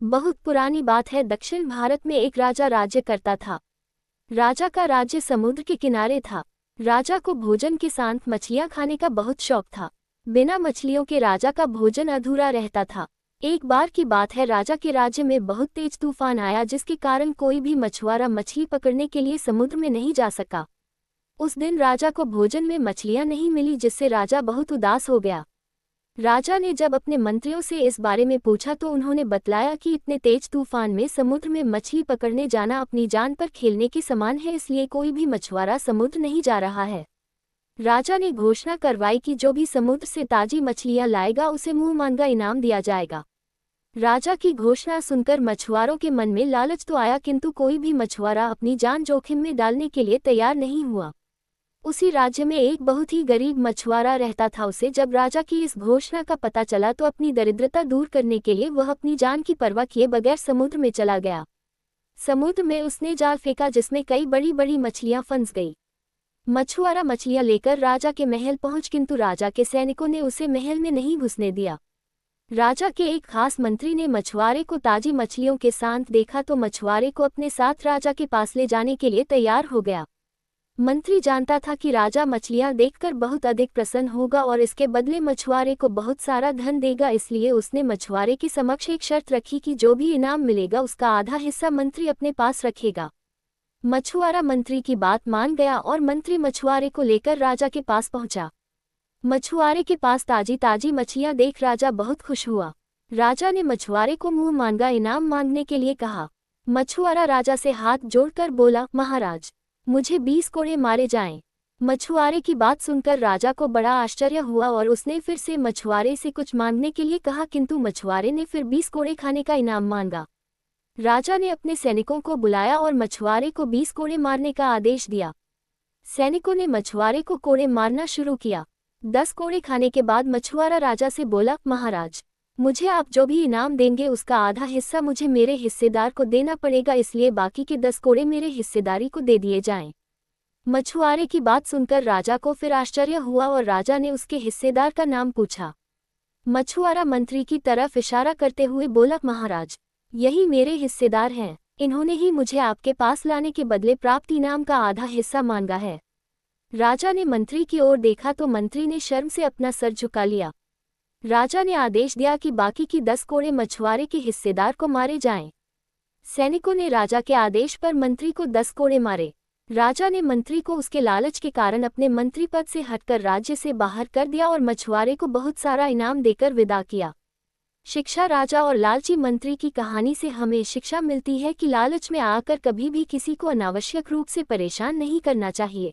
बहुत पुरानी बात है। दक्षिण भारत में एक राजा राज्य करता था। राजा का राज्य समुद्र के किनारे था। राजा को भोजन के साथ मछलियां खाने का बहुत शौक था। बिना मछलियों के राजा का भोजन अधूरा रहता था। एक बार की बात है, राजा के राज्य में बहुत तेज तूफान आया, जिसके कारण कोई भी मछुआरा मछली पकड़ने के लिए समुद्र में नहीं जा सका। उस दिन राजा को भोजन में मछलियां नहीं मिली, जिससे राजा बहुत उदास हो गया। राजा ने जब अपने मंत्रियों से इस बारे में पूछा तो उन्होंने बतलाया कि इतने तेज तूफान में समुद्र में मछली पकड़ने जाना अपनी जान पर खेलने के समान है, इसलिए कोई भी मछुआरा समुद्र नहीं जा रहा है। राजा ने घोषणा करवाई कि जो भी समुद्र से ताजी मछलियां लाएगा उसे मुंह मांगा इनाम दिया जाएगा। राजा की घोषणा सुनकर मछुआरों के मन में लालच तो आया, किंतु कोई भी मछुआरा अपनी जान जोखिम में डालने के लिए तैयार नहीं हुआ। उसी राज्य में एक बहुत ही गरीब मछुआरा रहता था। उसे जब राजा की इस घोषणा का पता चला तो अपनी दरिद्रता दूर करने के लिए वह अपनी जान की परवाह किए बगैर समुद्र में चला गया। समुद्र में उसने जाल फेंका, जिसमें कई बड़ी बड़ी मछलियां फंस गई। मछुआरा मछलियां लेकर राजा के महल पहुंच, किंतु राजा के सैनिकों ने उसे महल में नहीं घुसने दिया। राजा के एक खास मंत्री ने मछुआरे को ताजी मछलियों के साथ देखा तो मछुआरे को अपने साथ राजा के पास ले जाने के लिए तैयार हो गया। मंत्री जानता था कि राजा मछलियां देखकर बहुत अधिक प्रसन्न होगा और इसके बदले मछुआरे को बहुत सारा धन देगा, इसलिए उसने मछुआरे के समक्ष एक शर्त रखी कि जो भी इनाम मिलेगा उसका आधा हिस्सा मंत्री अपने पास रखेगा। मछुआरा मंत्री की बात मान गया और मंत्री मछुआरे को लेकर राजा के पास पहुंचा। मछुआरे के पास ताजी ताजी मछलियां देख राजा बहुत खुश हुआ। राजा ने मछुआरे को मुंह मांगा इनाम मांगने के लिए कहा। मछुआरा राजा से हाथ जोड़कर बोला, महाराज, मुझे 20 कोड़े मारे जाएं। मछुआरे की बात सुनकर राजा को बड़ा आश्चर्य हुआ और उसने फिर से मछुआरे से कुछ मांगने के लिए कहा, किंतु मछुआरे ने फिर 20 कोड़े खाने का इनाम मांगा। राजा ने अपने सैनिकों को बुलाया और मछुआरे को 20 कोड़े मारने का आदेश दिया। सैनिकों ने मछुआरे को कोड़े मारना शुरू किया। 10 कोड़े खाने के बाद मछुआरा राजा से बोला, महाराज, मुझे आप जो भी इनाम देंगे उसका आधा हिस्सा मुझे मेरे हिस्सेदार को देना पड़ेगा, इसलिए बाकी के 10 कोड़े मेरे हिस्सेदारी को दे दिए जाएं। मछुआरे की बात सुनकर राजा को फिर आश्चर्य हुआ और राजा ने उसके हिस्सेदार का नाम पूछा। मछुआरा मंत्री की तरफ इशारा करते हुए बोला, महाराज, यही मेरे हिस्सेदार हैं। इन्होंने ही मुझे आपके पास लाने के बदले प्राप्त इनाम का आधा हिस्सा मांगा है। राजा ने मंत्री की ओर देखा तो मंत्री ने शर्म से अपना सर झुका लिया। राजा ने आदेश दिया कि बाकी की 10 कोड़े मछुआरे के हिस्सेदार को मारे जाएं। सैनिकों ने राजा के आदेश पर मंत्री को 10 कोड़े मारे। राजा ने मंत्री को उसके लालच के कारण अपने मंत्री पद से हटकर राज्य से बाहर कर दिया और मछुआरे को बहुत सारा इनाम देकर विदा किया। शिक्षा, राजा और लालची मंत्री की कहानी से हमें शिक्षा मिलती है कि लालच में आकर कभी भी किसी को अनावश्यक रूप से परेशान नहीं करना चाहिए।